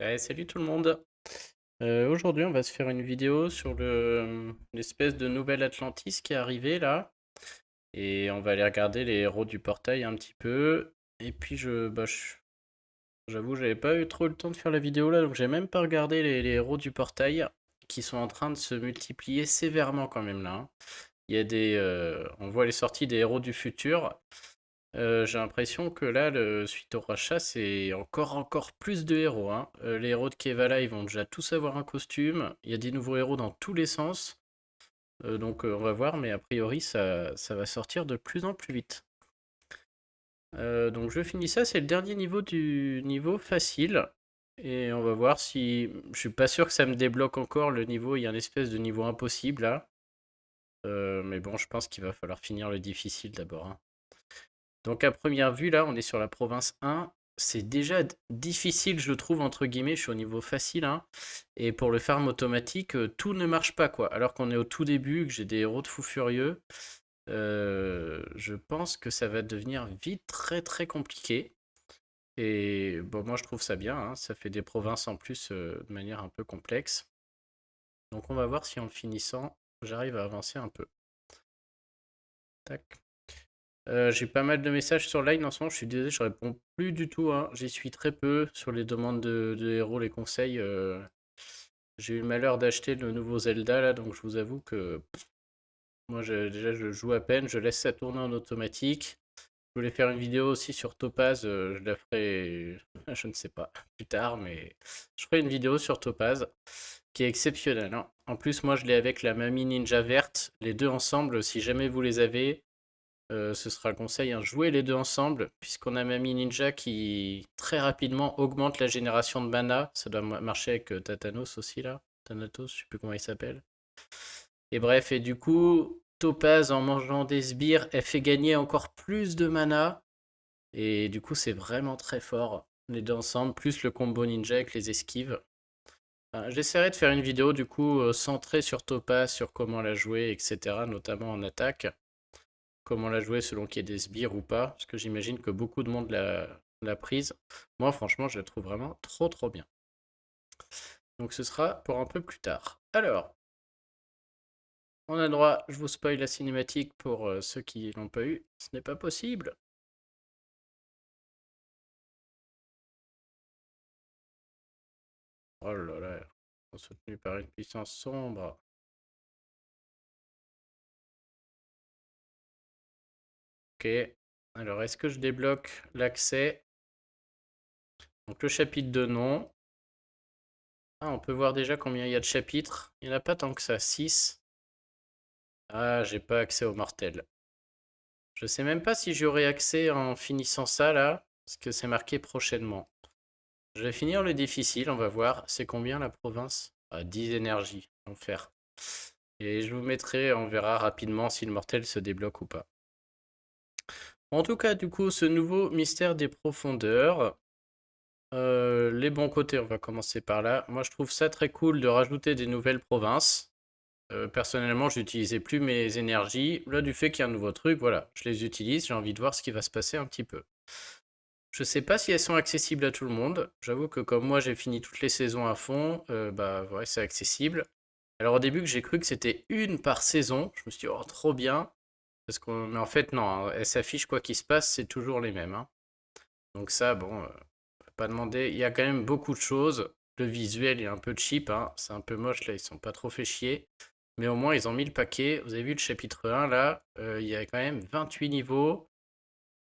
Ouais, salut tout le monde. Aujourd'hui, on va se faire une vidéo sur l'espèce de nouvelle Atlantis qui est arrivée là. Et on va aller regarder les héros du portail un petit peu. Et puis, j'avoue, j'avais pas eu trop le temps de faire la vidéo là, donc j'ai même pas regardé les héros du portail qui sont en train de se multiplier sévèrement quand même là, hein. On voit les sorties des héros du futur. J'ai l'impression que là, suite au rachat, c'est encore plus de héros, hein. Les héros de Kevala, ils vont déjà tous avoir un costume. Il y a des nouveaux héros dans tous les sens. On va voir, mais a priori, ça va sortir de plus en plus vite. Donc je finis ça, c'est le dernier niveau du niveau facile. Et on va voir si... Je suis pas sûr que ça me débloque encore le niveau, il y a une espèce de niveau impossible là. Mais bon, je pense qu'il va falloir finir le difficile d'abord, hein. Donc à première vue, là, on est sur la province 1. C'est déjà difficile, je trouve, entre guillemets. Je suis au niveau facile, hein. Et pour le farm automatique, tout ne marche pas, quoi. Alors qu'on est au tout début, que j'ai des héros de fou furieux, je pense que ça va devenir vite très compliqué. Et bon, moi, je trouve ça bien, hein. Ça fait des provinces en plus de manière un peu complexe. Donc on va voir si en le finissant, j'arrive à avancer un peu. Tac. J'ai pas mal de messages sur Line en ce moment, je suis désolé, je réponds plus du tout, hein. J'y suis très peu sur les demandes de héros, les conseils. J'ai eu le malheur d'acheter le nouveau Zelda là, donc je vous avoue que moi déjà je joue à peine, je laisse ça tourner en automatique. Je voulais faire une vidéo aussi sur Topaz, je la ferai, je ne sais pas, plus tard, mais je ferai une vidéo sur Topaz qui est exceptionnelle, hein. En plus, moi je l'ai avec la Mamie Ninja verte, les deux ensemble, si jamais vous les avez. Ce sera le conseil, hein, jouez les deux ensemble, puisqu'on a Mamie Ninja qui très rapidement augmente la génération de mana. Ça doit marcher avec Tatanos aussi là. Thanatos, je sais plus comment il s'appelle. Et bref, et du coup, Topaz en mangeant des sbires, elle fait gagner encore plus de mana. Et du coup, c'est vraiment très fort. Les deux ensemble, plus le combo ninja avec les esquives. Enfin, j'essaierai de faire une vidéo du coup centrée sur Topaz, sur comment la jouer, etc. Notamment en attaque. Comment la jouer selon qu'il y ait des sbires ou pas, parce que j'imagine que beaucoup de monde l'a prise. Moi, franchement, je la trouve vraiment trop bien. Donc ce sera pour un peu plus tard. Alors, on a droit, je vous spoil la cinématique pour ceux qui l'ont pas eu. Ce n'est pas possible. Oh là là, soutenu par une puissance sombre. Ok. Alors, est-ce que je débloque l'accès? Donc le chapitre de nom. Ah, on peut voir déjà combien il y a de chapitres. Il n'y en a pas tant que ça, 6. Ah, j'ai pas accès au mortel. Je sais même pas si j'aurai accès en finissant ça là, parce que c'est marqué prochainement. Je vais finir le difficile, on va voir. C'est combien la province? Ah, 10 énergies, enfer. Et je vous mettrai, on verra rapidement si le mortel se débloque ou pas. En tout cas, du coup, ce nouveau mystère des profondeurs. Les bons côtés, on va commencer par là. Moi, je trouve ça très cool de rajouter des nouvelles provinces. Personnellement, je n'utilisais plus mes énergies. Là, du fait qu'il y a un nouveau truc, voilà, je les utilise. J'ai envie de voir ce qui va se passer un petit peu. Je sais pas si elles sont accessibles à tout le monde. J'avoue que comme moi j'ai fini toutes les saisons à fond, bah ouais, c'est accessible. Alors au début que j'ai cru que c'était une par saison, je me suis dit oh trop bien. Mais en fait non, hein, elles s'affichent quoi qu'il se passe, c'est toujours les mêmes, hein. Donc ça, bon, faut pas demander. Il y a quand même beaucoup de choses. Le visuel est un peu cheap, hein. C'est un peu moche là, ils sont pas trop fait chier. Mais au moins ils ont mis le paquet. Vous avez vu le chapitre 1 là, il y a quand même 28 niveaux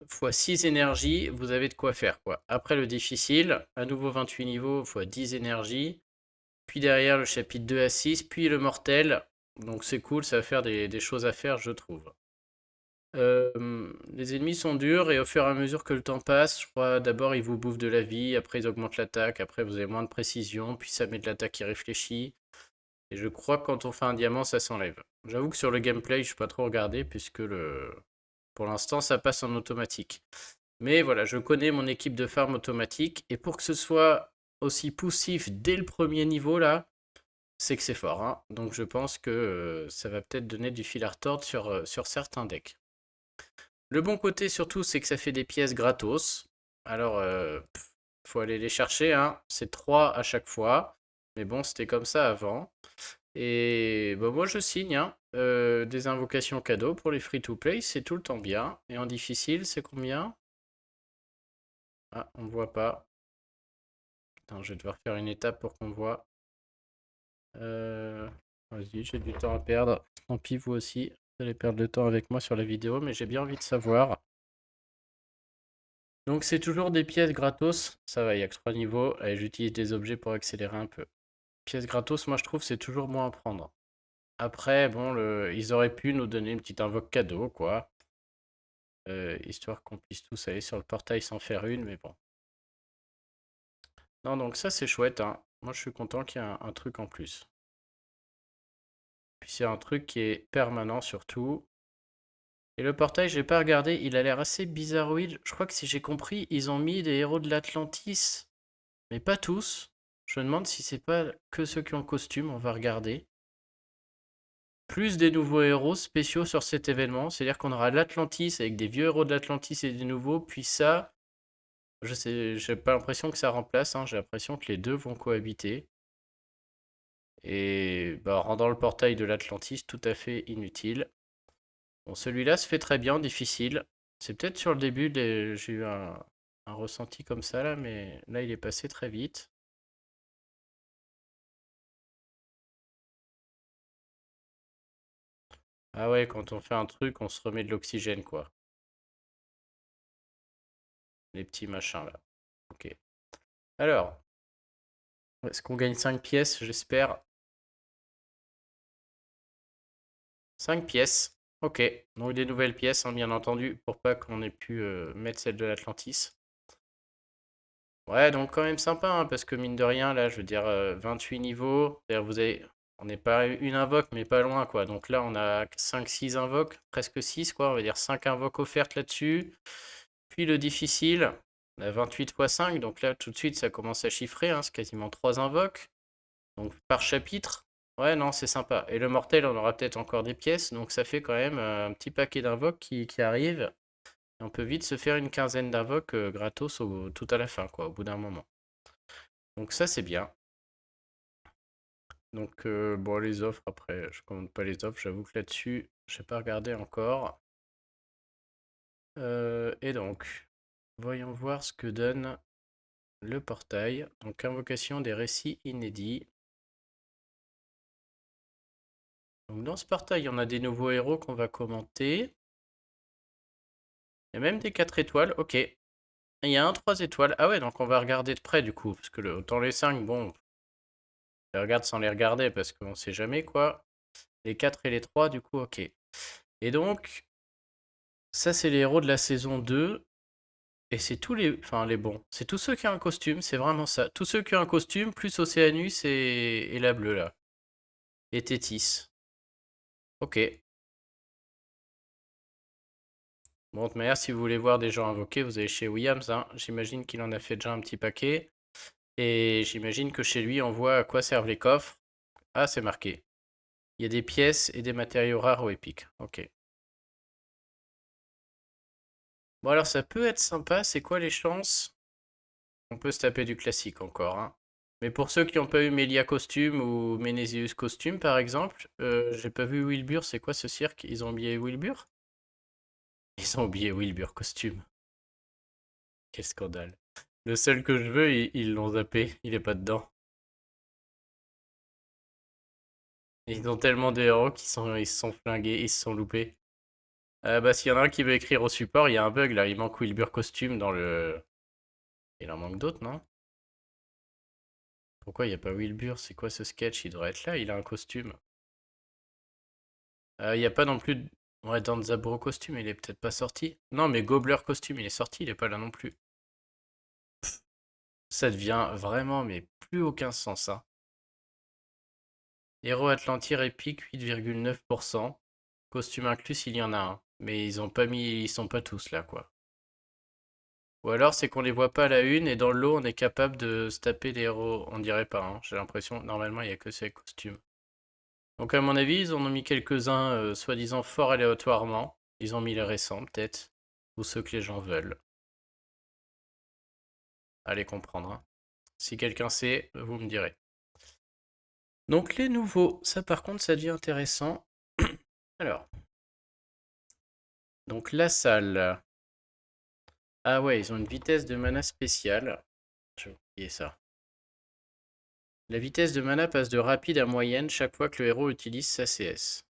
fois 6 énergies, vous avez de quoi faire, quoi. Après le difficile, à nouveau 28 niveaux fois 10 énergies. Puis derrière le chapitre 2 à 6, puis le mortel. Donc c'est cool, ça va faire des choses à faire, je trouve. Les ennemis sont durs et au fur et à mesure que le temps passe, je crois d'abord ils vous bouffent de la vie, après ils augmentent l'attaque, après vous avez moins de précision, puis ça met de l'attaque irréfléchie. Et je crois que quand on fait un diamant, ça s'enlève. J'avoue que sur le gameplay, je suis pas trop regardé puisque pour l'instant ça passe en automatique. Mais voilà, je connais mon équipe de farm automatique et pour que ce soit aussi poussif dès le premier niveau là, c'est que c'est fort, hein. Donc je pense que ça va peut-être donner du fil à retordre sur certains decks. Le bon côté surtout, c'est que ça fait des pièces gratos. Alors, faut aller les chercher, hein. C'est 3 à chaque fois. Mais bon, c'était comme ça avant. Et bah, moi, je signe, hein. Des invocations cadeaux pour les free-to-play, c'est tout le temps bien. Et en difficile, c'est combien? Ah, on ne voit pas. Attends, je vais devoir faire une étape pour qu'on voit. Vas-y, j'ai du temps à perdre. Tant pis, vous aussi. Vous allez perdre le temps avec moi sur la vidéo, mais j'ai bien envie de savoir. Donc c'est toujours des pièces gratos. Ça va, il n'y a que 3 niveaux. Allez, j'utilise des objets pour accélérer un peu. Pièces gratos, moi je trouve c'est toujours moins à prendre. Après, bon, ils auraient pu nous donner une petite invoque cadeau, quoi. Histoire qu'on puisse tous aller sur le portail sans faire une, mais bon. Non, donc ça c'est chouette, hein. Moi je suis content qu'il y ait un truc en plus. Puis c'est un truc qui est permanent surtout. Et le portail, j'ai pas regardé, il a l'air assez bizarroïde. Je crois que si j'ai compris, ils ont mis des héros de l'Atlantis, mais pas tous. Je me demande si c'est pas que ceux qui ont le costume, on va regarder. Plus des nouveaux héros spéciaux sur cet événement, c'est-à-dire qu'on aura l'Atlantis avec des vieux héros de l'Atlantis et des nouveaux, puis ça, je sais, j'ai pas l'impression que ça remplace, hein, j'ai l'impression que les deux vont cohabiter. Et bah, rendant le portail de l'Atlantis tout à fait inutile. Bon, celui-là se fait très bien, difficile. C'est peut-être sur le début, j'ai eu un ressenti comme ça là, mais là il est passé très vite. Ah ouais, quand on fait un truc, on se remet de l'oxygène quoi. Les petits machins là. Ok. Alors, est-ce qu'on gagne 5 pièces, j'espère? 5 pièces. Ok. Donc des nouvelles pièces, hein, bien entendu, pour pas qu'on ait pu mettre celle de l'Atlantis. Ouais, donc quand même sympa, hein, parce que mine de rien, là, je veux dire, 28 niveaux. C'est-à-dire, on n'est pas une invoque, mais pas loin, quoi. Donc là, on a 5-6 invoques, presque 6 quoi. On va dire 5 invoques offertes là-dessus. Puis le difficile, on a 28 x 5, donc là, tout de suite, ça commence à chiffrer, hein, c'est quasiment 3 invoques. Donc par chapitre, ouais, non, c'est sympa. Et le mortel, on aura peut-être encore des pièces, donc ça fait quand même un petit paquet d'invoques qui arrivent. Et on peut vite se faire une quinzaine d'invoques gratos tout à la fin, quoi, au bout d'un moment. Donc ça, c'est bien. Donc, bon, les offres, après, je commande pas les offres, j'avoue que là-dessus, je n'ai pas regardé encore. Et donc, voyons voir ce que donne le portail. Donc, invocation des récits inédits. Donc, dans ce portail, on a des nouveaux héros qu'on va commenter. Il y a même des 4 étoiles, ok. Il y a un 3 étoiles. Ah ouais, donc on va regarder de près du coup. Parce que autant les 5, bon, je les regarde sans les regarder parce qu'on sait jamais quoi. Les 4 et les 3, du coup, ok. Et donc, ça, c'est les héros de la saison 2. Et c'est tous les. Enfin, les bons. C'est tous ceux qui ont un costume, c'est vraiment ça. Tous ceux qui ont un costume, plus Océanus et la bleue là. Et Tétis. Ok. Bon, de toute manière, si vous voulez voir des gens invoqués, vous allez chez Williams, hein. J'imagine qu'il en a fait déjà un petit paquet. Et j'imagine que chez lui, on voit à quoi servent les coffres. Ah, c'est marqué. Il y a des pièces et des matériaux rares ou épiques. Ok. Bon, alors ça peut être sympa. C'est quoi les chances? On peut se taper du classique encore, hein. Mais pour ceux qui n'ont pas eu Melia costume ou Menesius costume, par exemple, j'ai pas vu Wilbur. C'est quoi ce cirque? Ils ont oublié Wilbur? Ils ont oublié Wilbur costume. Quel scandale. Le seul que je veux, ils l'ont zappé. Il est pas dedans. Ils ont tellement de héros ils se sont flingués, ils se sont loupés. Bah, s'il y en a un qui veut écrire au support, il y a un bug là. Il manque Wilbur costume dans le. Il en manque d'autres, non? Pourquoi il n'y a pas Wilbur? C'est quoi ce sketch? Il devrait être là, il a un costume. Il n'y a pas non plus. Ouais, Danzabro costume, il est peut-être pas sorti. Non, mais Gobler costume, il est sorti, il est pas là non plus. Ça devient vraiment, mais plus aucun sens, hein. Héros Atlantir épique, 8,9%. Costume inclus, il y en a un. Mais ils ont pas mis. Ils sont pas tous là, quoi. Ou alors c'est qu'on les voit pas à la une et dans le lot on est capable de se taper les héros. On dirait pas, hein. J'ai l'impression, normalement il y a que ces costumes. Donc à mon avis, ils en ont mis quelques-uns soi-disant fort aléatoirement. Ils ont mis les récents peut-être. Ou ceux que les gens veulent. à les comprendre, hein. Si quelqu'un sait, vous me direz. Donc les nouveaux, ça par contre, ça devient intéressant. Alors, donc la salle. Ah ouais, ils ont une vitesse de mana spéciale. J'ai oublié ça. La vitesse de mana passe de rapide à moyenne chaque fois que le héros utilise sa CS.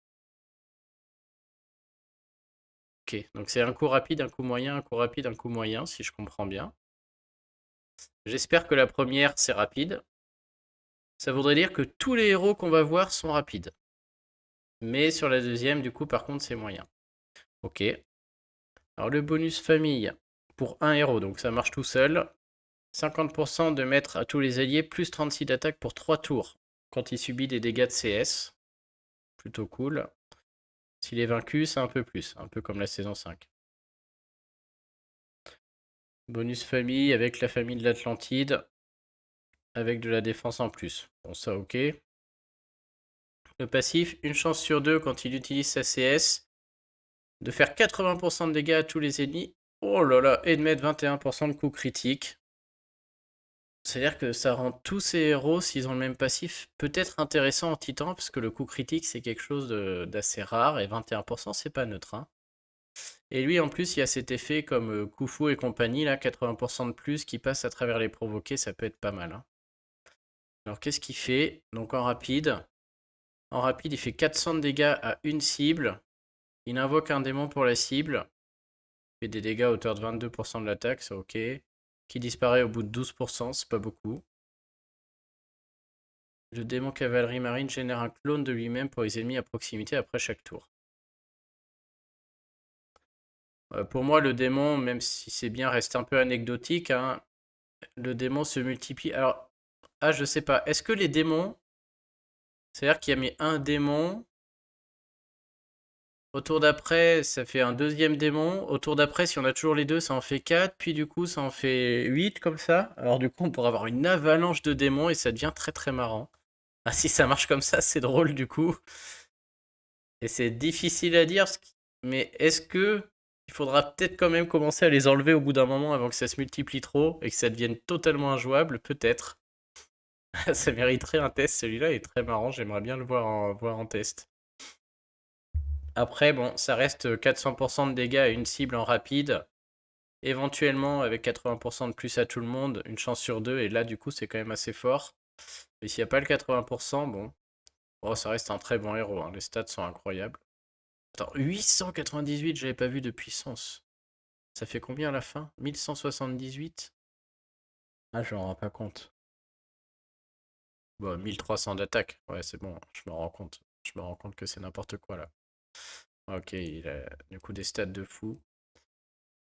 Ok, donc c'est un coup rapide, un coup moyen, un coup rapide, un coup moyen, si je comprends bien. J'espère que la première, c'est rapide. Ça voudrait dire que tous les héros qu'on va voir sont rapides. Mais sur la deuxième, du coup, par contre, c'est moyen. Ok. Alors le bonus famille pour un héros, donc ça marche tout seul. 50% de mettre à tous les alliés, plus 36 d'attaque pour 3 tours. Quand il subit des dégâts de CS. Plutôt cool. S'il est vaincu, c'est un peu plus. Un peu comme la saison 5. Bonus famille avec la famille de l'Atlantide. Avec de la défense en plus. Bon, ça, ok. Le passif, une chance sur 2 quand il utilise sa CS. De faire 80% de dégâts à tous les ennemis. Oh là là, et de mettre 21% de coups critiques. C'est-à-dire que ça rend tous ces héros, s'ils ont le même passif, peut-être intéressant en titan, parce que le coup critique, c'est quelque chose d'assez rare, et 21%, c'est pas neutre, hein. Et lui, en plus, il y a cet effet comme Khufu et compagnie, là, 80% de plus qui passe à travers les provoqués, ça peut être pas mal, hein. Alors, qu'est-ce qu'il fait? Donc, en rapide, il fait 400 de dégâts à une cible. Il invoque un démon pour la cible. Il fait des dégâts à hauteur de 22% de l'attaque, c'est ok. Qui disparaît au bout de 12%, c'est pas beaucoup. Le démon cavalerie marine génère un clone de lui-même pour les ennemis à proximité après chaque tour. Pour moi, le démon, même si c'est bien, reste un peu anecdotique, hein. Le démon se multiplie. Alors, je sais pas. Est-ce que les démons, c'est-à-dire qu'il y a mis un démon, au tour d'après, ça fait un deuxième démon, au tour d'après, si on a toujours les deux, ça en fait 4, puis du coup, ça en fait 8 comme ça. Alors du coup, on pourrait avoir une avalanche de démons et ça devient très très marrant. Ah, si ça marche comme ça, c'est drôle du coup. Et c'est difficile à dire, mais est-ce que il faudra peut-être quand même commencer à les enlever au bout d'un moment avant que ça se multiplie trop et que ça devienne totalement injouable? Peut-être. Ça mériterait un test, celui-là est très marrant, j'aimerais bien le voir en test. Après, bon, ça reste 400% de dégâts à une cible en rapide. Éventuellement, avec 80% de plus à tout le monde, une chance sur deux, et là, du coup, c'est quand même assez fort. Mais s'il n'y a pas le 80%, bon, oh, ça reste un très bon héros, hein. Les stats sont incroyables. Attends, 898, j'avais pas vu de puissance. Ça fait combien à la fin? 1178? Ah, je m'en rends pas compte. Bon, 1300 d'attaque. Ouais, c'est bon, je me rends compte. Je me rends compte que c'est n'importe quoi là. Ok, il a du coup des stats de fou.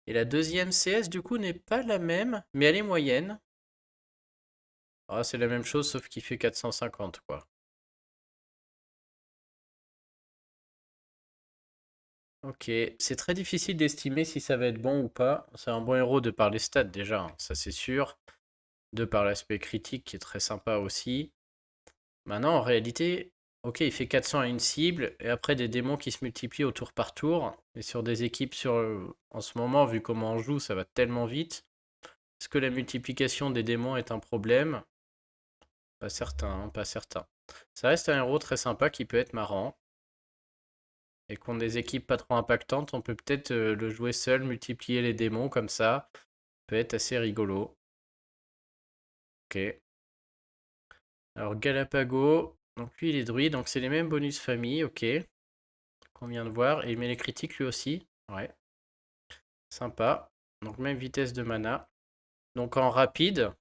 Et la deuxième CS, du coup, n'est pas la même, mais elle est moyenne. Ah, c'est la même chose, sauf qu'il fait 450, quoi. Ok, c'est très difficile d'estimer si ça va être bon ou pas. C'est un bon héros de par les stats déjà, hein, ça c'est sûr. De par l'aspect critique qui est très sympa aussi. Maintenant, en réalité, ok, il fait 400 à une cible, et après des démons qui se multiplient au tour par tour. Et sur des équipes, en ce moment, vu comment on joue, ça va tellement vite. Est-ce que la multiplication des démons est un problème? Pas certain, hein, pas certain. Ça reste un héros très sympa qui peut être marrant. Et contre des équipes pas trop impactantes, on peut peut-être le jouer seul, multiplier les démons comme ça. Peut être assez rigolo. Ok. Alors Galapago, donc lui il est druide, donc c'est les mêmes bonus famille, ok. Qu'on vient de voir. Et il met les critiques lui aussi. Ouais. Sympa. Donc même vitesse de mana. Donc en rapide,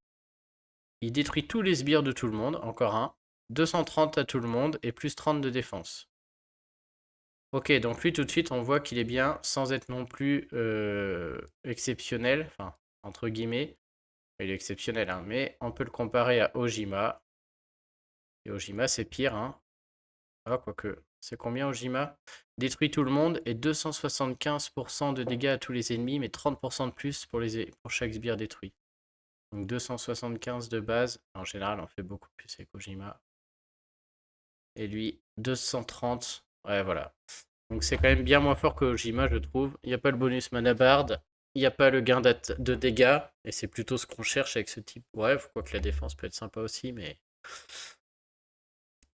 il détruit tous les sbires de tout le monde. Encore un. 230 à tout le monde et plus 30 de défense. Ok, donc lui tout de suite on voit qu'il est bien sans être non plus exceptionnel. Enfin, entre guillemets. Il est exceptionnel, hein, mais on peut le comparer à Ojima. Et Ojima c'est pire, hein. Ah, quoique. C'est combien Ojima? Détruit tout le monde et 275% de dégâts à tous les ennemis, mais 30% de plus pour chaque sbire détruit. Donc 275 de base. En général, on fait beaucoup plus avec Ojima. Et lui, 230. Ouais, voilà. Donc c'est quand même bien moins fort que Ojima, je trouve. Il n'y a pas le bonus mana bard. il n'y a pas le gain de dégâts, et c'est plutôt ce qu'on cherche avec ce type. Ouais, quoique la défense peut être sympa aussi, mais...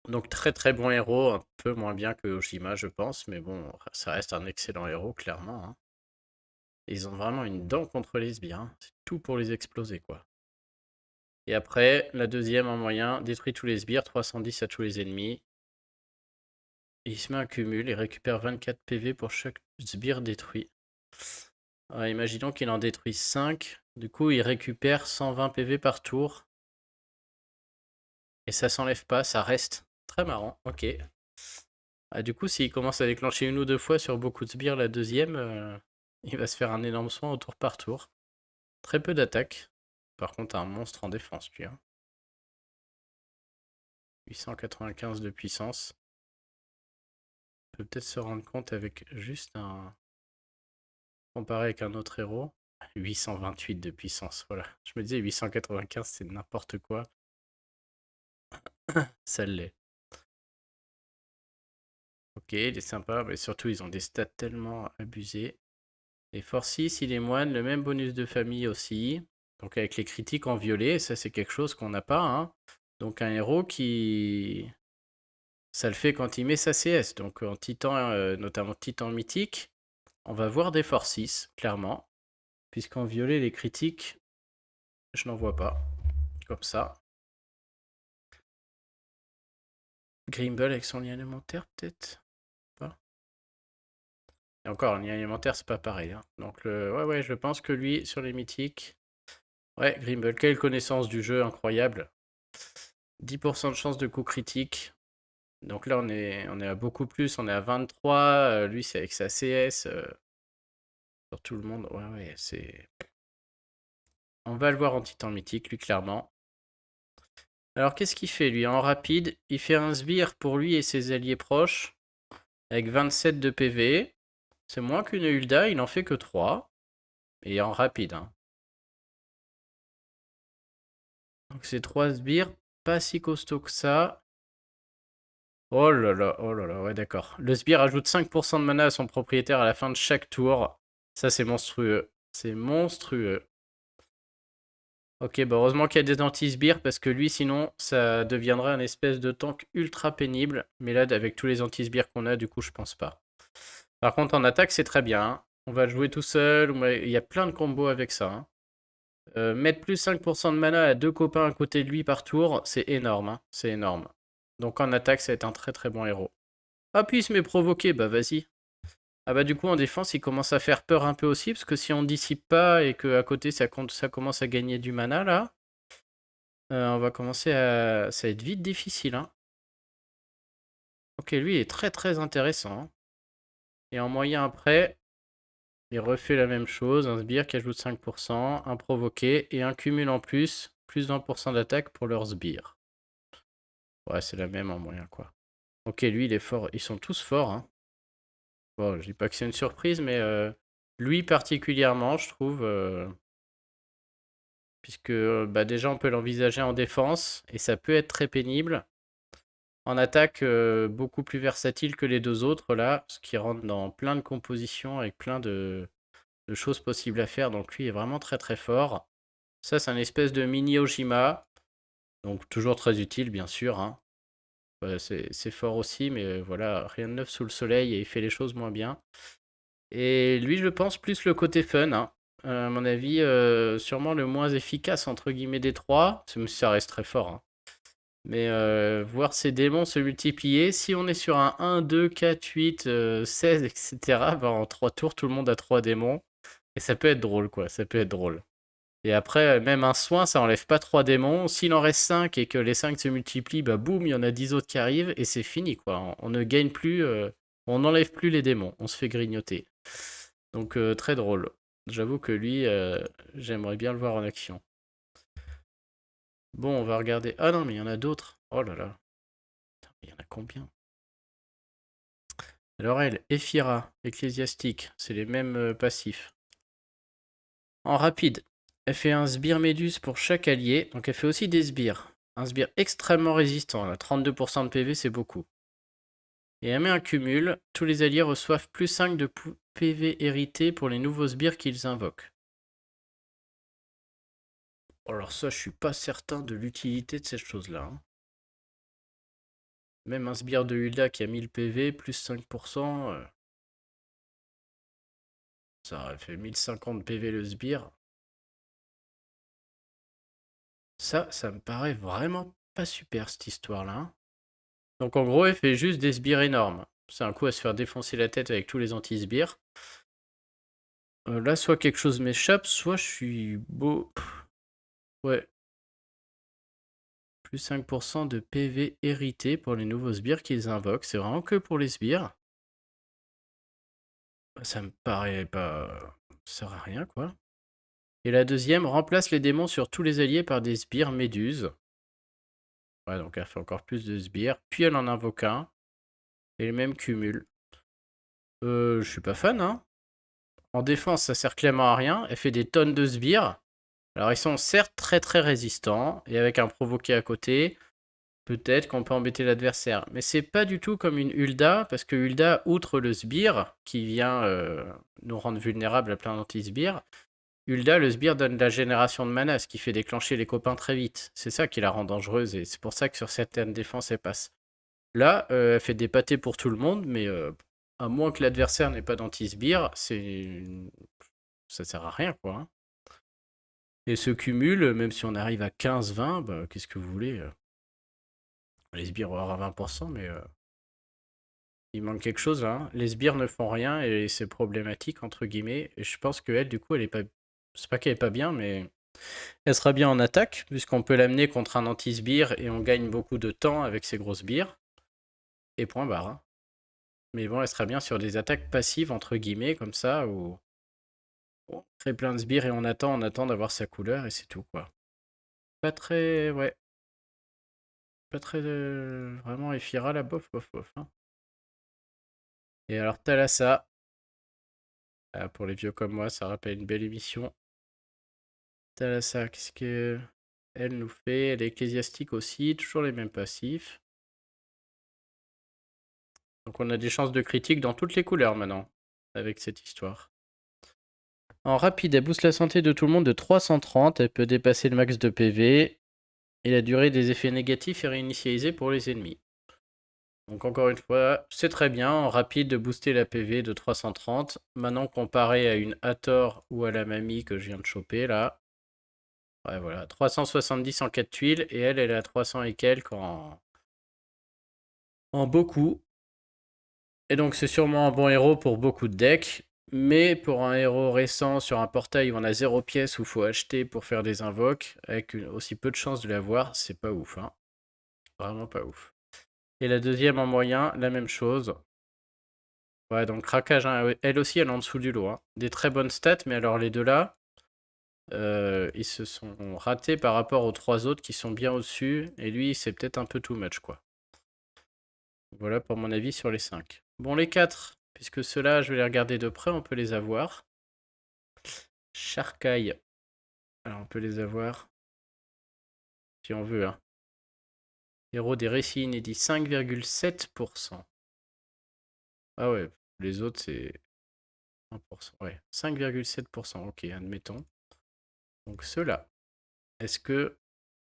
Donc très très bon héros, un peu moins bien que Ojima, je pense, mais bon, ça reste un excellent héros, clairement, hein. Ils ont vraiment une dent contre les sbires, hein. C'est tout pour les exploser, quoi. Et après, la deuxième en moyen, détruit tous les sbires, 310 à tous les ennemis. Et il se met un cumul et récupère 24 PV pour chaque sbire détruit. Ouais, imaginons qu'il en détruit 5. Du coup, il récupère 120 PV par tour. Et ça s'enlève pas, ça reste. Très marrant, ok. Ah, du coup, s'il commence à déclencher une ou deux fois sur beaucoup de sbires, la deuxième, il va se faire un énorme soin au tour par tour. Très peu d'attaque. Par contre, un monstre en défense, lui, hein. 895 de puissance. On peut peut-être se rendre compte avec juste un... Comparé avec un autre héros. 828 de puissance, voilà. Je me disais 895, c'est n'importe quoi. Ça l'est. Ok, il est sympa, mais surtout ils ont des stats tellement abusés. Et Force 6, il est moine, le même bonus de famille aussi. Donc avec les critiques en violet, ça c'est quelque chose qu'on n'a pas, hein. Donc un héros qui... Ça le fait quand il met sa CS. Donc en titan, notamment titan mythique, on va voir des Force 6, clairement. Puisqu'en violet, les critiques, je n'en vois pas. Comme ça. Grimble avec son lien élémentaire, peut-être pas. Et encore, le lien élémentaire, c'est pas pareil, hein. Donc, ouais, je pense que lui, sur les mythiques... Ouais, Grimble, quelle connaissance du jeu incroyable. 10% de chance de coup critique. Donc là, on est à beaucoup plus, on est à 23. Lui, c'est avec sa CS. Sur tout le monde, ouais, c'est... On va le voir en titan mythique, lui, clairement. Alors, qu'est-ce qu'il fait, lui? En rapide, il fait un sbire pour lui et ses alliés proches, avec 27 de PV. C'est moins qu'une Hulda, il en fait que 3. Et en rapide, hein. Donc c'est 3 sbires, pas si costaud que ça. Oh là là, ouais d'accord. Le sbire ajoute 5% de mana à son propriétaire à la fin de chaque tour. Ça c'est monstrueux. C'est monstrueux. Ok, bah heureusement qu'il y a des anti-sbires parce que lui sinon ça deviendrait un espèce de tank ultra pénible. Mais là avec tous les anti-sbires qu'on a, du coup je pense pas. Par contre en attaque c'est très bien, hein. On va le jouer tout seul, il y a plein de combos avec ça, hein. Mettre plus 5% de mana à 2 copains à côté de lui par tour, c'est énorme, hein. C'est énorme. Donc en attaque, ça va être un très très bon héros. Ah, puis il se met provoqué, bah vas-y. Ah bah du coup en défense, il commence à faire peur un peu aussi, parce que si on dissipe pas et qu'à côté ça commence à gagner du mana là, on va commencer à... Ça va être vite difficile, hein. Ok, lui il est très très intéressant, hein. Et en moyen après, il refait la même chose, un sbire qui ajoute 5%, un provoqué et un cumul en plus 20% d'attaque pour leur sbire. Ouais, c'est la même en moyen, quoi. Ok, lui, il est fort. Ils sont tous forts, hein. Bon, je dis pas que c'est une surprise, mais lui particulièrement, je trouve. Puisque bah, déjà, on peut l'envisager en défense, et ça peut être très pénible. En attaque, beaucoup plus versatile que les deux autres, là, ce qui rentre dans plein de compositions avec plein de choses possibles à faire. Donc lui est vraiment très très fort. Ça, c'est un espèce de mini Ojima. Donc toujours très utile, bien sûr, hein. C'est fort aussi, mais voilà, rien de neuf sous le soleil et il fait les choses moins bien. Et lui, je pense plus le côté fun, hein. À mon avis, sûrement le moins efficace entre guillemets des trois. Ça reste très fort, hein. Mais voir ces démons se multiplier, si on est sur un 1, 2, 4, 8, 16, etc., bah, en 3 tours, tout le monde a 3 démons. Et ça peut être drôle, quoi. Ça peut être drôle. Et après, même un soin, ça enlève pas 3 démons. S'il en reste 5 et que les 5 se multiplient, bah boum, il y en a 10 autres qui arrivent et c'est fini, quoi. On ne gagne plus, on n'enlève plus les démons, on se fait grignoter. Donc très drôle. J'avoue que lui, j'aimerais bien le voir en action. Bon, on va regarder. Ah non, mais il y en a d'autres. Oh là là. Putain, il y en a combien? Alors elle, Ephira, ecclésiastique, c'est les mêmes passifs. En rapide, elle fait un sbire méduse pour chaque allié, donc elle fait aussi des sbires. Un sbire extrêmement résistant, là, 32% de PV, c'est beaucoup. Et elle met un cumul, tous les alliés reçoivent plus 5 de PV hérité pour les nouveaux sbires qu'ils invoquent. Alors ça, je suis pas certain de l'utilité de cette chose-là, hein. Même un sbire de Hulda qui a 1000 PV, plus 5%, ça aurait fait 1050 PV le sbire. Ça me paraît vraiment pas super, cette histoire-là, hein. Donc en gros, elle fait juste des sbires énormes. C'est un coup à se faire défoncer la tête avec tous les anti-sbires. Là, soit quelque chose m'échappe, soit je suis beau. Ouais. Plus 5% de PV hérité pour les nouveaux sbires qu'ils invoquent. C'est vraiment que pour les sbires. Ça me paraît pas... Ça sert à rien, quoi. Et la deuxième, remplace les démons sur tous les alliés par des sbires méduses. Ouais, donc elle fait encore plus de sbires. Puis elle en invoque un. Et le même cumul. Je suis pas fan, hein. En défense, ça sert clairement à rien. Elle fait des tonnes de sbires. Alors ils sont certes très très résistants. Et avec un provoqué à côté, peut-être qu'on peut embêter l'adversaire. Mais c'est pas du tout comme une Hulda. Parce que Hulda, outre le sbire, qui vient nous rendre vulnérables à plein d'anti-sbires, Hulda, le sbire donne la génération de mana, ce qui fait déclencher les copains très vite. C'est ça qui la rend dangereuse. Et c'est pour ça que sur certaines défenses, elle passe. Là, elle fait des pâtés pour tout le monde, mais à moins que l'adversaire n'ait pas d'anti-sbire, ça sert à rien, quoi, hein. Et ce cumul, même si on arrive à 15-20, bah, qu'est-ce que vous voulez, les sbires auront 20%, mais il manque quelque chose, là, hein. Les sbires ne font rien et c'est problématique, entre guillemets. Et je pense qu'elle, du coup, elle est pas... C'est pas qu'elle est pas bien, mais elle sera bien en attaque, puisqu'on peut l'amener contre un anti-sbire et on gagne beaucoup de temps avec ses grosses sbires. Et point barre, hein. Mais bon, elle sera bien sur des attaques passives, entre guillemets, comme ça, où on fait plein de sbires et on attend d'avoir sa couleur et c'est tout, quoi. Pas très... Ouais. Pas très... vraiment Ephira, la bof, bof, bof, hein. Et alors, Thalassa. Ah, pour les vieux comme moi, ça rappelle une belle émission. Thalassa, qu'est-ce que... Elle nous fait? Elle est ecclésiastique aussi, toujours les mêmes passifs. Donc on a des chances de critique dans toutes les couleurs maintenant, avec cette histoire. En rapide, elle booste la santé de tout le monde de 330, elle peut dépasser le max de PV, et la durée des effets négatifs est réinitialisée pour les ennemis. Donc encore une fois, c'est très bien, en rapide, de booster la PV de 330. Maintenant, comparé à une Hathor ou à la Mamie que je viens de choper, là, ouais, voilà, 370 en 4 tuiles, et elle est à 300 et quelques en beaucoup. Et donc c'est sûrement un bon héros pour beaucoup de decks, mais pour un héros récent sur un portail où on a 0 pièce où il faut acheter pour faire des invoques, avec aussi peu de chances de l'avoir, c'est pas ouf, hein. Vraiment pas ouf. Et la deuxième en moyen, la même chose. Ouais, donc craquage, hein, elle aussi, elle est en dessous du lot, hein. Des très bonnes stats, mais alors les deux là, ils se sont ratés par rapport aux trois autres qui sont bien au-dessus, et lui, c'est peut-être un peu too much, quoi. Voilà pour mon avis sur les 5. Bon, les 4, puisque ceux-là, je vais les regarder de près, on peut les avoir. Sharkai. Alors, on peut les avoir. Si on veut, hein. Héros des récits inédits, 5,7%. Ah ouais, les autres, c'est 1%. Ouais, 5,7%. Ok, admettons. Donc, ceux-là. Est-ce que...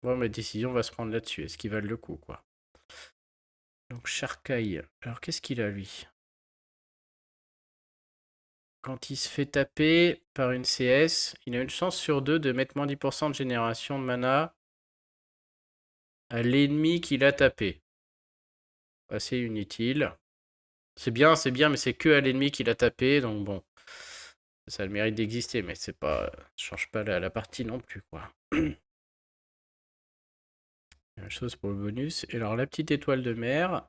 Bon, ma décision va se prendre là-dessus. Est-ce qu'ils valent le coup, quoi? Donc, Sharkai. Alors, qu'est-ce qu'il a, lui? Quand il se fait taper par une CS, il a une chance sur 2 de mettre moins 10% de génération de mana à l'ennemi qu'il a tapé. Assez inutile. C'est bien, mais c'est que à l'ennemi qu'il a tapé, donc bon. Ça a le mérite d'exister, mais c'est pas... Ça change pas la partie non plus, quoi. Même chose pour le bonus. Et alors, la petite étoile de mer.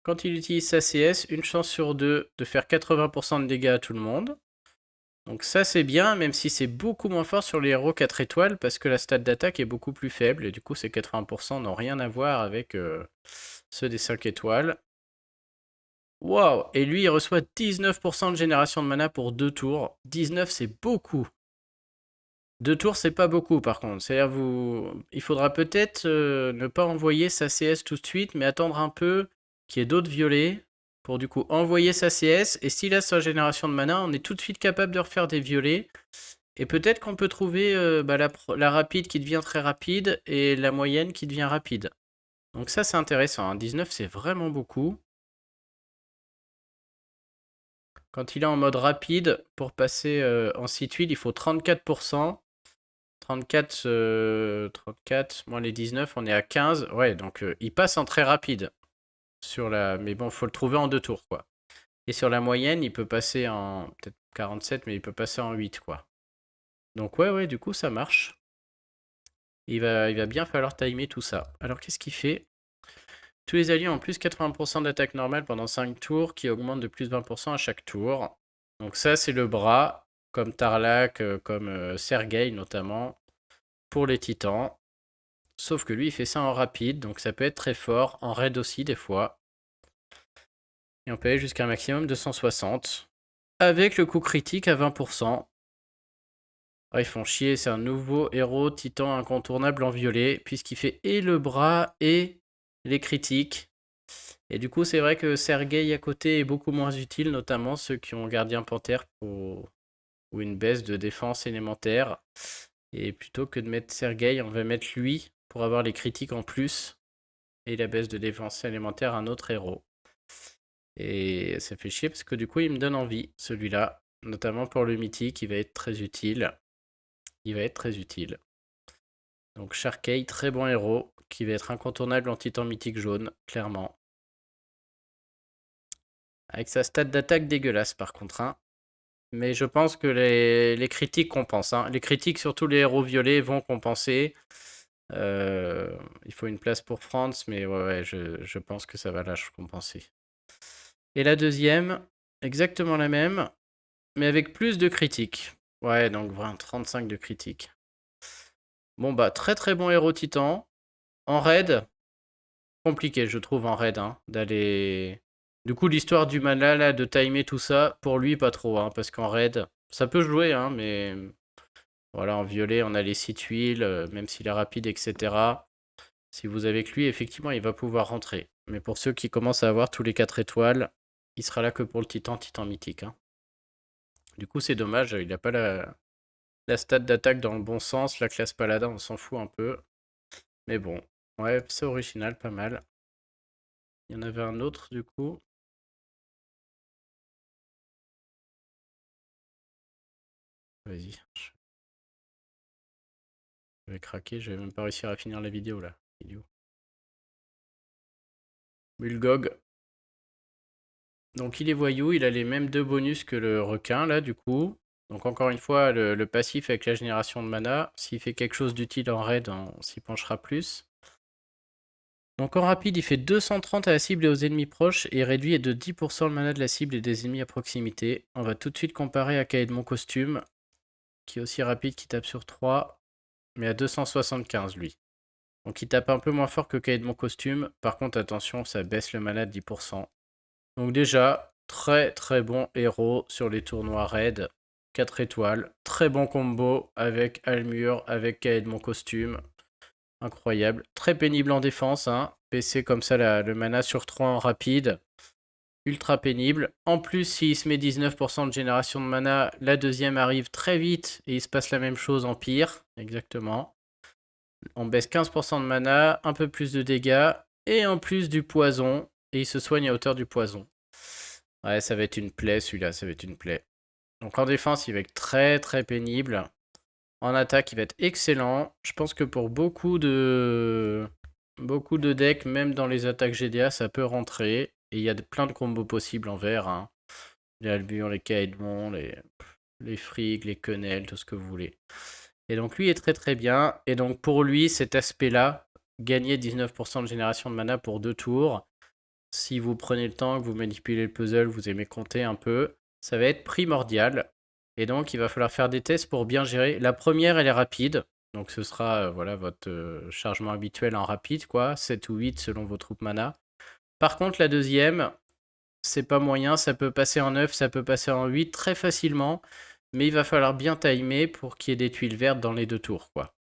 Quand il utilise sa CS, une chance sur 2 de faire 80% de dégâts à tout le monde. Donc ça c'est bien, même si c'est beaucoup moins fort sur les héros 4 étoiles, parce que la stat d'attaque est beaucoup plus faible, et du coup ces 80% n'ont rien à voir avec ceux des 5 étoiles. Waouh! Et lui il reçoit 19% de génération de mana pour 2 tours. 19 c'est beaucoup. 2 tours c'est pas beaucoup par contre. C'est-à-dire il faudra peut-être ne pas envoyer sa CS tout de suite, mais attendre un peu qu'il y ait d'autres violets, pour du coup envoyer sa CS, et s'il a sa génération de mana, on est tout de suite capable de refaire des violets. Et peut-être qu'on peut trouver bah, la rapide qui devient très rapide et la moyenne qui devient rapide. Donc ça, c'est intéressant, hein. 19, c'est vraiment beaucoup. Quand il est en mode rapide, pour passer en site huile, il faut 34%. 34, moins les 19, on est à 15. Ouais, donc il passe en très rapide. Mais bon, il faut le trouver en 2 tours, quoi. Et sur la moyenne, il peut passer en peut-être 47, mais il peut passer en 8, quoi. Donc ouais, du coup, ça marche. Il va bien falloir timer tout ça. Alors, qu'est-ce qu'il fait? Tous les alliés ont plus 80% d'attaque normale pendant 5 tours, qui augmente de plus 20% à chaque tour. Donc ça, c'est le bras, comme Tarlac, comme Sergei notamment, pour les titans. Sauf que lui, il fait ça en rapide, donc ça peut être très fort, en raid aussi des fois. Et on peut aller jusqu'à un maximum de 160. Avec le coup critique à 20%. Ah, ils font chier, c'est un nouveau héros titan incontournable en violet, puisqu'il fait et le bras et les critiques. Et du coup, c'est vrai que Sergei à côté est beaucoup moins utile, notamment ceux qui ont gardien panthère ou une baisse de défense élémentaire. Et plutôt que de mettre Sergei, on va mettre lui pour avoir les critiques en plus et la baisse de défense élémentaire à un autre héros. Et ça fait chier parce que du coup, il me donne envie, celui-là, notamment pour le mythique, il va être très utile. Il va être très utile. Donc Sharkey, très bon héros, qui va être incontournable en titan mythique jaune, clairement. Avec sa stat d'attaque dégueulasse par contre, hein. Mais je pense que les critiques compensent, hein. Les critiques, surtout les héros violets, vont compenser. Il faut une place pour Franz, mais ouais, je pense que ça va là compenser. Et la deuxième, exactement la même, mais avec plus de critiques. Ouais, donc vraiment 35 de critiques. Bon bah, très très bon héros titan. En raid, compliqué je trouve en raid, hein, d'aller... Du coup, l'histoire du mana, là, de timer tout ça, pour lui, pas trop, hein, parce qu'en raid, ça peut jouer, hein, mais... Voilà, en violet, on a les 6 tuiles, même s'il est rapide, etc. Si vous avez que lui, effectivement, il va pouvoir rentrer. Mais pour ceux qui commencent à avoir tous les 4 étoiles, il sera là que pour le titan mythique, hein. Du coup, c'est dommage, il n'a pas la stat d'attaque dans le bon sens. La classe paladin, on s'en fout un peu. Mais bon, ouais, c'est original, pas mal. Il y en avait un autre, du coup. Vas-y, je vais craquer, je vais même pas réussir à finir la vidéo, là. Il est où? Mulgog. Donc il est voyou, il a les mêmes 2 bonus que le requin, là, du coup. Donc encore une fois, le passif avec la génération de mana. S'il fait quelque chose d'utile en raid, on s'y penchera plus. Donc en rapide, il fait 230 à la cible et aux ennemis proches et réduit de 10% le mana de la cible et des ennemis à proximité. On va tout de suite comparer à Cahier de mon costume, qui est aussi rapide, qui tape sur 3, mais à 275 lui. Donc il tape un peu moins fort que Cahier de mon costume. Par contre, attention, ça baisse le mana de 10%. Donc déjà, très très bon héros sur les tournois raid. 4 étoiles. Très bon combo avec Almur, avec Cahier de mon costume. Incroyable. Très pénible en défense, hein. PC comme ça, le mana sur 3 en rapide. Ultra pénible. En plus, s'il se met 19% de génération de mana, la deuxième arrive très vite et il se passe la même chose en pire. Exactement. On baisse 15% de mana, un peu plus de dégâts et en plus du poison. Et il se soigne à hauteur du poison. Ouais, ça va être une plaie celui-là, ça va être une plaie. Donc en défense, il va être très très pénible. En attaque, il va être excellent. Je pense que pour beaucoup de decks, même dans les attaques GDA, ça peut rentrer. Et il y a plein de combos possibles en vert, hein. Les Albion, les Kaedmon, les Frigg, les Quenelle, tout ce que vous voulez. Et donc lui est très très bien. Et donc pour lui, cet aspect-là, gagner 19% de génération de mana pour 2 tours, si vous prenez le temps, que vous manipulez le puzzle, vous aimez compter un peu, ça va être primordial. Et donc, il va falloir faire des tests pour bien gérer. La première, elle est rapide. Donc, ce sera voilà, votre chargement habituel en rapide, quoi. 7 ou 8 selon vos troupes mana. Par contre, la deuxième, c'est pas moyen. Ça peut passer en 9, ça peut passer en 8 très facilement. Mais il va falloir bien timer pour qu'il y ait des tuiles vertes dans les 2 tours, quoi.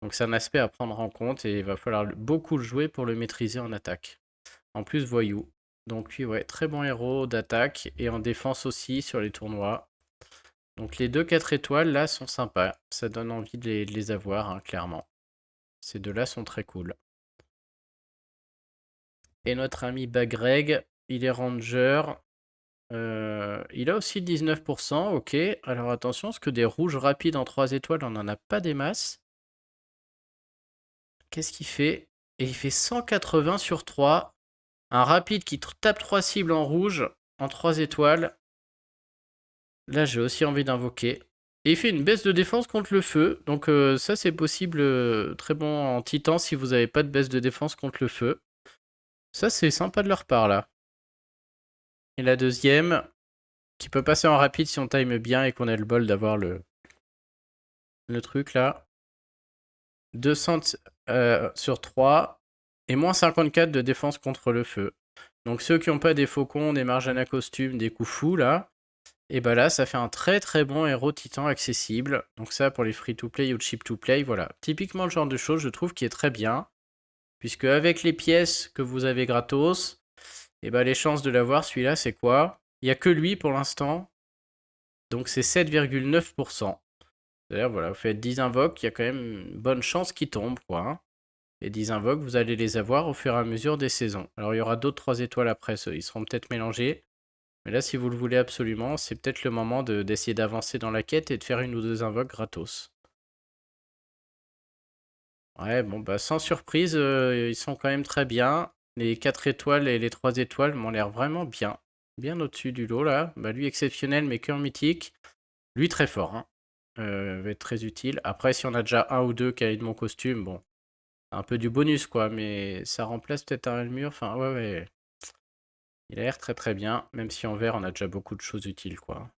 Donc, c'est un aspect à prendre en compte et il va falloir beaucoup le jouer pour le maîtriser en attaque. En plus, voyou. Donc lui, ouais, très bon héros d'attaque et en défense aussi sur les tournois. Donc les deux 4 étoiles là sont sympas. Ça donne envie de les avoir, hein, clairement. Ces deux-là sont très cool. Et notre ami Bagreg, il est ranger. Il a aussi 19%, ok. Alors attention, parce que des rouges rapides en 3 étoiles, on n'en a pas des masses. Qu'est-ce qu'il fait? Et il fait 180 sur 3. Un rapide qui tape 3 cibles en rouge en 3 étoiles. Là, j'ai aussi envie d'invoquer. Et il fait une baisse de défense contre le feu. Donc ça, c'est possible. Très bon en titan si vous n'avez pas de baisse de défense contre le feu. Ça, c'est sympa de leur part, là. Et la deuxième, qui peut passer en rapide si on time bien et qu'on a le bol d'avoir le truc, là. 200 sur 3. Et moins 54 de défense contre le feu. Donc ceux qui n'ont pas des faucons, des Marjana costumes, des coups fous, là, et bah là, ça fait un très très bon héros titan accessible. Donc ça, pour les free-to-play ou cheap-to-play, voilà. Typiquement le genre de choses, je trouve, qui est très bien. Puisque avec les pièces que vous avez gratos, et bah les chances de l'avoir, celui-là, c'est quoi? Il n'y a que lui pour l'instant. Donc c'est 7,9%. D'ailleurs, voilà, vous faites 10 invoques, il y a quand même une bonne chance qu'ils tombent, quoi. Hein. Et 10 invoques, vous allez les avoir au fur et à mesure des saisons. Alors il y aura d'autres 3 étoiles après, ils seront peut-être mélangés. Mais là, si vous le voulez absolument, c'est peut-être le moment d'essayer d'avancer dans la quête et de faire une ou deux invoques gratos. Ouais, bon, bah sans surprise, ils sont quand même très bien. Les 4 étoiles et les 3 étoiles m'ont l'air vraiment bien. Bien au-dessus du lot, là. Bah lui, exceptionnel, mais cœur mythique. Lui, très fort, hein. Va être très utile. Après, si on a déjà un ou deux qui a de mon costume, bon, un peu du bonus, quoi. Mais ça remplace peut-être un Elmure. Enfin, ouais, ouais. Il a l'air très très bien, même si en vert, on a déjà beaucoup de choses utiles, quoi.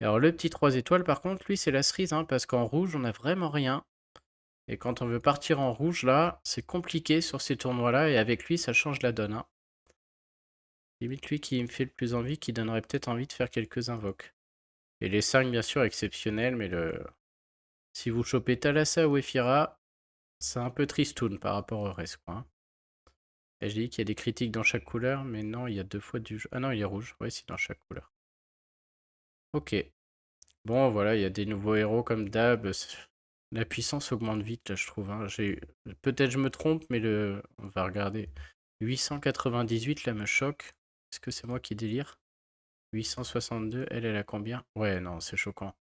Alors le petit 3 étoiles, par contre, lui, c'est la cerise, hein, parce qu'en rouge, on n'a vraiment rien. Et quand on veut partir en rouge, là, c'est compliqué sur ces tournois-là, et avec lui, ça change la donne. Hein. Limite, lui qui me fait le plus envie, qui donnerait peut-être envie de faire quelques invoques. Et les 5, bien sûr, exceptionnels, mais si vous chopez Thalassa ou Ephira, c'est un peu tristoun par rapport au reste, quoi. Hein. Et j'ai dit qu'il y a des critiques dans chaque couleur, mais non, il y a 2 fois du jeu. Ah non, il est rouge, ouais, c'est dans chaque couleur. Ok. Bon, voilà, il y a des nouveaux héros comme d'hab. La puissance augmente vite, là, je trouve. Hein. Peut-être je me trompe, mais on va regarder. 898, là, me choque. Est-ce que c'est moi qui délire? 862, elle a combien? Ouais, non, c'est choquant.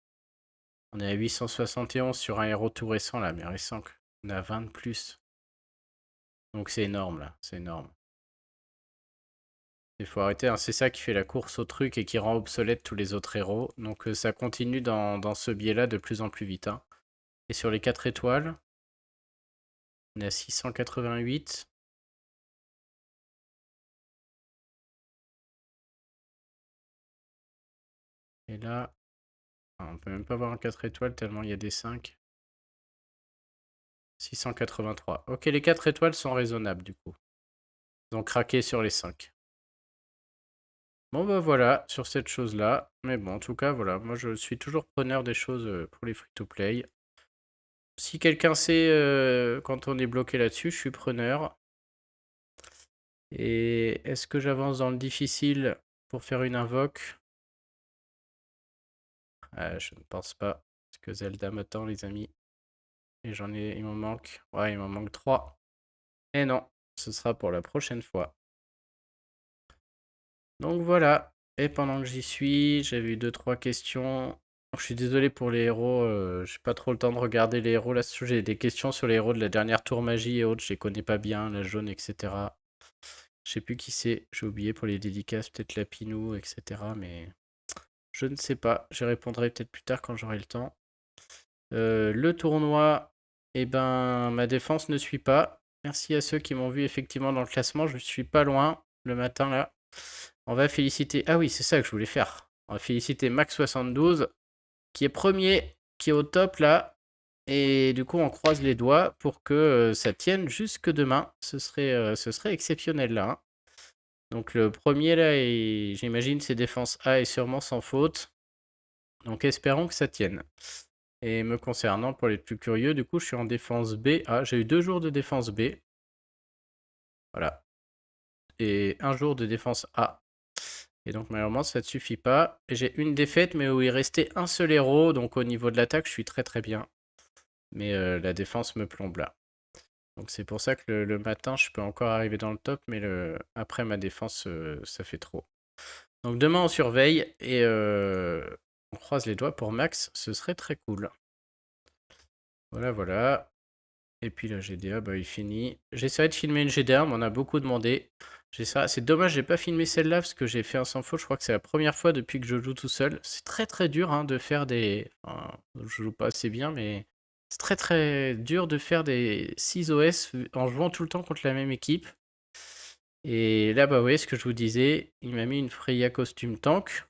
On est à 871 sur un héros tout récent, là, mais récent. On a 20 de plus. Donc c'est énorme, là, c'est énorme. Il faut arrêter, hein. C'est ça qui fait la course au truc et qui rend obsolète tous les autres héros. Donc ça continue dans ce biais-là de plus en plus vite. Hein. Et sur les 4 étoiles, on est à 688. Et là, on peut même pas avoir un 4 étoiles tellement il y a des 5. 683. Ok, les 4 étoiles sont raisonnables du coup. Ils ont craqué sur les 5. Bon bah voilà, sur cette chose-là. Mais bon, en tout cas, voilà, moi je suis toujours preneur des choses pour les free-to-play. Si quelqu'un sait quand on est bloqué là-dessus, je suis preneur. Et est-ce que j'avance dans le difficile pour faire une invoque? Je ne pense pas. Parce que Zelda m'attend, les amis. Et il m'en manque. Ouais, il m'en manque 3. Et non, ce sera pour la prochaine fois. Donc voilà. Et pendant que j'y suis, j'avais eu 2-3 questions. Je suis désolé pour les héros. J'ai pas trop le temps de regarder les héros. Là, j'ai des questions sur les héros de la dernière tour magie et autres. Je les connais pas bien, la jaune, etc. Je sais plus qui c'est. J'ai oublié pour les dédicaces, peut-être Lapinou, etc. Mais je ne sais pas. Je répondrai peut-être plus tard quand j'aurai le temps. Le tournoi, eh ben, ma défense ne suit pas. Merci à ceux qui m'ont vu effectivement dans le classement. Je ne suis pas loin le matin là. On va féliciter. Ah oui, c'est ça que je voulais faire. On va féliciter Max72 qui est premier, qui est au top là. Et du coup, on croise les doigts pour que ça tienne jusque demain. Ce serait exceptionnel là. Hein. Donc le premier là, j'imagine ses défenses A est sûrement sans faute. Donc espérons que ça tienne. Et me concernant, pour les plus curieux, du coup, je suis en défense B. Ah, j'ai eu 2 jours de défense B. Voilà. Et 1 jour de défense A. Et donc malheureusement ça ne suffit pas. Et j'ai une défaite mais où il restait un seul héros. Donc au niveau de l'attaque je suis très très bien. Mais la défense me plombe là. Donc c'est pour ça que le matin je peux encore arriver dans le top. Mais après ma défense ça fait trop. Donc demain on surveille. Et on croise les doigts pour Max. Ce serait très cool. Voilà voilà. Et puis la GDA, bah, il finit. J'essaierai de filmer une GDA, on m'en a beaucoup demandé. C'est dommage, j'ai pas filmé celle-là parce que j'ai fait un sans faute. Je crois que c'est la première fois depuis que je joue tout seul. C'est très très dur hein, de faire des. Enfin, je joue pas assez bien, mais c'est très très dur de faire des 6 OS en jouant tout le temps contre la même équipe. Et là, bah, vous voyez ce que je vous disais. Il m'a mis une Freya costume tank.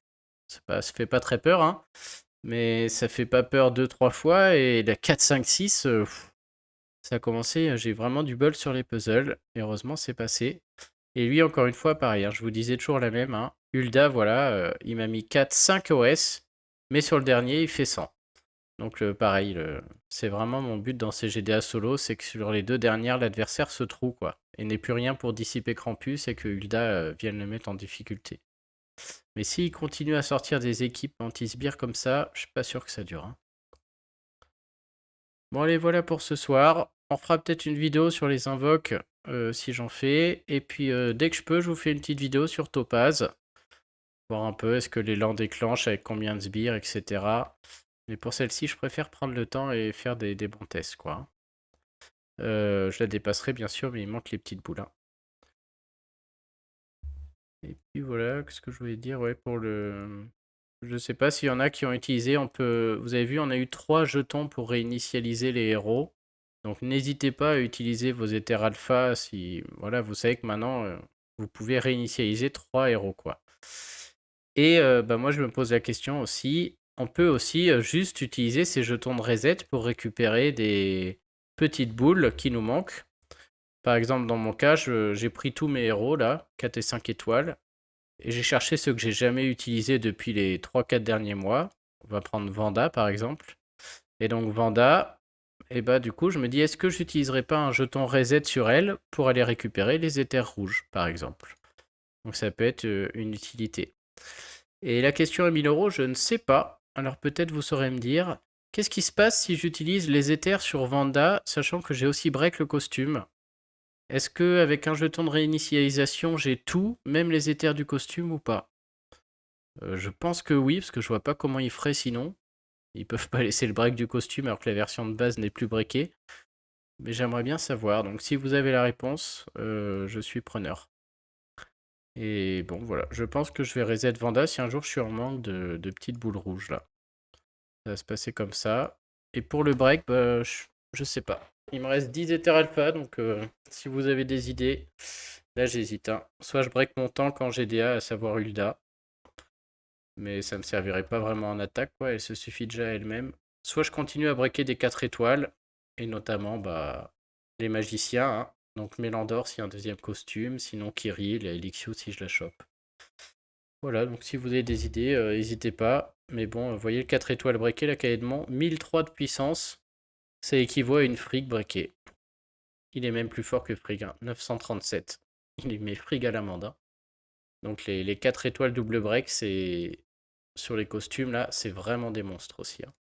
Ça fait pas très peur, hein. Mais ça fait pas peur 2-3 fois. Et la 4-5-6. Ça a commencé, j'ai vraiment du bol sur les puzzles. Et heureusement, c'est passé. Et lui, encore une fois, pareil, hein, je vous disais toujours la même. Hein. Hulda, voilà, il m'a mis 4-5 OS. Mais sur le dernier, il fait 100. Donc pareil, c'est vraiment mon but dans ces GDA solo, c'est que sur les 2 dernières, l'adversaire se trouve, quoi. Et n'ait plus rien pour dissiper Krampus et que Hulda vienne le mettre en difficulté. Mais s'il continue à sortir des équipes anti-sbires comme ça, je suis pas sûr que ça dure. Hein. Bon allez, voilà pour ce soir. On fera peut-être une vidéo sur les invoques si j'en fais. Et puis dès que je peux, je vous fais une petite vidéo sur Topaz. Voir un peu est-ce que l'élan déclenche avec combien de sbires, etc. Mais pour celle-ci, je préfère prendre le temps et faire des bons tests, quoi. Je la dépasserai bien sûr, mais il manque les petites boules. Hein. Et puis voilà, qu'est-ce que je voulais dire ouais, pour le... Je sais pas s'il y en a qui ont utilisé, vous avez vu, on a eu 3 jetons pour réinitialiser les héros. Donc n'hésitez pas à utiliser vos éthers alpha si... Voilà, vous savez que maintenant, vous pouvez réinitialiser 3 héros, quoi. Et bah, moi, je me pose la question aussi, on peut aussi juste utiliser ces jetons de reset pour récupérer des petites boules qui nous manquent. Par exemple, dans mon cas, j'ai pris tous mes héros, là, 4 et 5 étoiles, et j'ai cherché ceux que j'ai jamais utilisés depuis les 3-4 derniers mois. On va prendre Vanda, par exemple. Et donc Vanda, et bah du coup je me dis est-ce que j'utiliserai pas un jeton reset sur elle pour aller récupérer les éthers rouges par exemple. Donc ça peut être une utilité. Et la question à 1000 €, je ne sais pas. Alors peut-être vous saurez me dire, qu'est-ce qui se passe si j'utilise les éthers sur Vanda, sachant que j'ai aussi break le costume? Est-ce que avec un jeton de réinitialisation j'ai tout, même les éthers du costume ou pas? Je pense que oui, parce que je vois pas comment ils feraient sinon. Ils peuvent pas laisser le break du costume alors que la version de base n'est plus breakée. Mais j'aimerais bien savoir. Donc si vous avez la réponse, je suis preneur. Et bon, voilà. Je pense que je vais reset Vanda si un jour je suis en manque de petites boules rouges là. Ça va se passer comme ça. Et pour le break, bah, je sais pas. Il me reste 10 Ether Alpha, donc si vous avez des idées, là j'hésite. Hein. Soit je break mon tank en GDA, à savoir Hulda. Mais ça me servirait pas vraiment en attaque, quoi. Elle se suffit déjà à elle-même. Soit je continue à breaker des 4 étoiles, et notamment bah, les magiciens. Hein. Donc Mélandor s'il y a un deuxième costume, sinon Kirill et Elixio si je la chope. Voilà, donc si vous avez des idées, n'hésitez pas. Mais bon, vous voyez le 4 étoiles breaké, la cahier de Mont, 1003 de puissance, ça équivaut à une Frigg breakée. Il est même plus fort que Frigg, hein, 937. Il met Frigg à l'amende. Hein. Donc les 4 étoiles double break, c'est sur les costumes là, c'est vraiment des monstres aussi. Hein.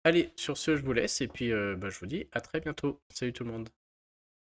Allez, sur ce, je vous laisse et puis bah, je vous dis à très bientôt. Salut tout le monde.